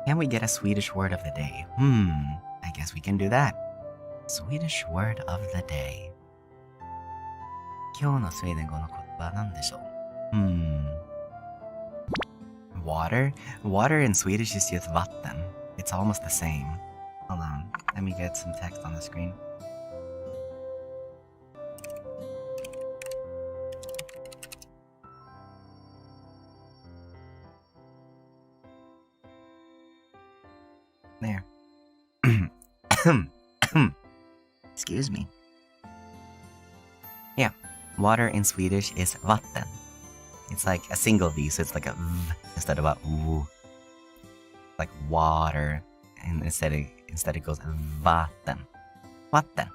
Can we get a Swedish word of the day? I guess we can do that. Swedish word of the day. 今日のスウェーデン語の言葉は何でしょう？Water? Water in Swedish is just vatten. It's almost the same. Hold on. Let me get some text on the screen. There. Excuse me. Yeah. Water in Swedish is vatten. It's like a single V, so it's like a V instead of a W. Like water. And instead it goes vatten. Vatten.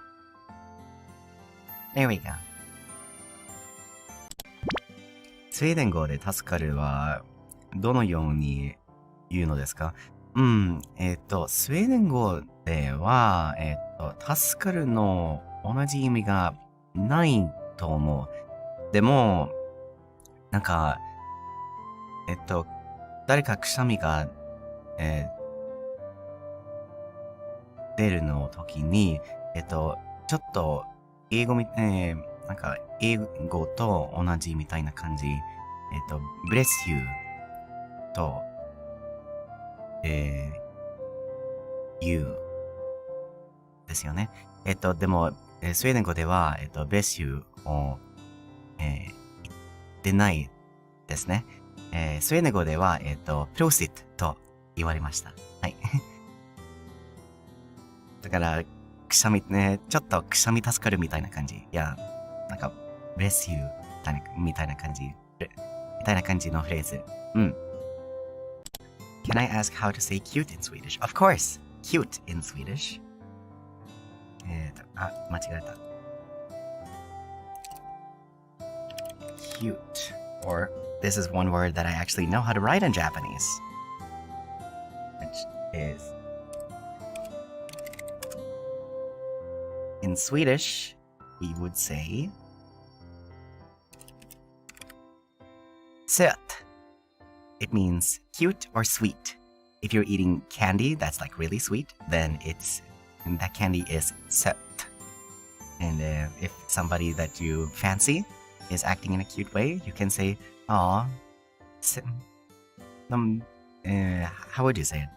There we go. スウェーデン語で助かるはどのように言うのですか？スウェーデン語では、助かるの同じ意味がないと思う。でも、なんか、誰かくしゃみが、出るの時に、ちょっと英語なんか英語と同じみたいな感じ、bless you と、you ですよね。でも、スウェーデン語では、bless you を、言ってないですね。スウェーデン語では、prosit と言われました。はい。だから、くしゃみ、ちょっとくしゃみ助かるみたいな感じ。いや、なんか、bless you みたいな感じ。みたいな感じのフレーズ。Can I ask how to say cute in Swedish? Of course! Cute in Swedish. 間違えた。Cute. Or, this is one word that I actually know how to write in Japanese. Which is... In Swedish, we would say... söt. It means cute or sweet. If you're eating candy that's like really sweet, then that candy is söt. And if somebody that you fancy is acting in a cute way, you can say, "Aw, how would you say it?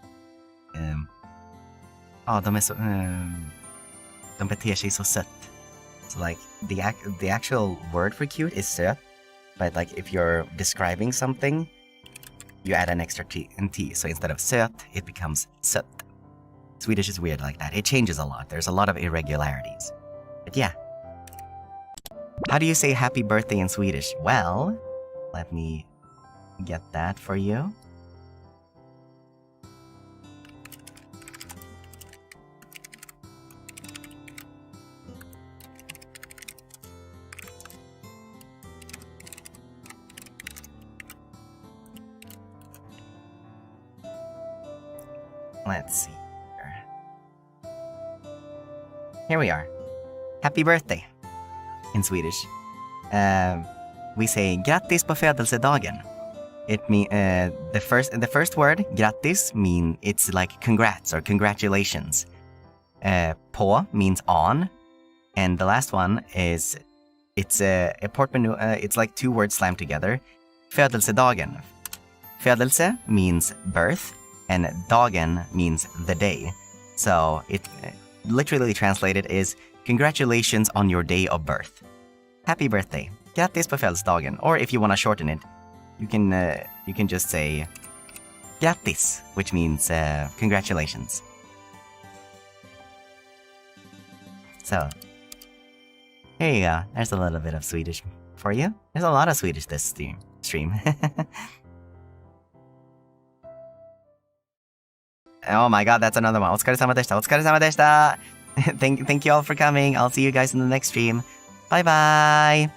De beter sig så sött." So like the actual word for cute is söt, but like if you're describing something, you add an extra T. So instead of söt, it becomes sött. Swedish is weird like that. It changes a lot. There's a lot of irregularities. But yeah. How do you say happy birthday in Swedish? Well, let me get that for you. Let's see here. Here we are. Happy birthday in Swedish. We say grattis på födelsedagen. It the first word grattis mean it's like congrats or congratulations. På means on, and the last one is it's a portmanteau. It's like two words slammed together. Födelsedagen. Födelse means birth, and dagen means the day. So it literally translated is congratulations on your day of birth. Happy birthday. Grattis på födelsedagen. Or if you want to shorten it, you can just say grattis, which means congratulations. So, here you go. There's a little bit of Swedish for you. There's a lot of Swedish this stream. Oh my god, that's another one. お疲れ様でした。お疲れ様でした。Thank you all for coming. I'll see you guys in the next stream. Bye bye.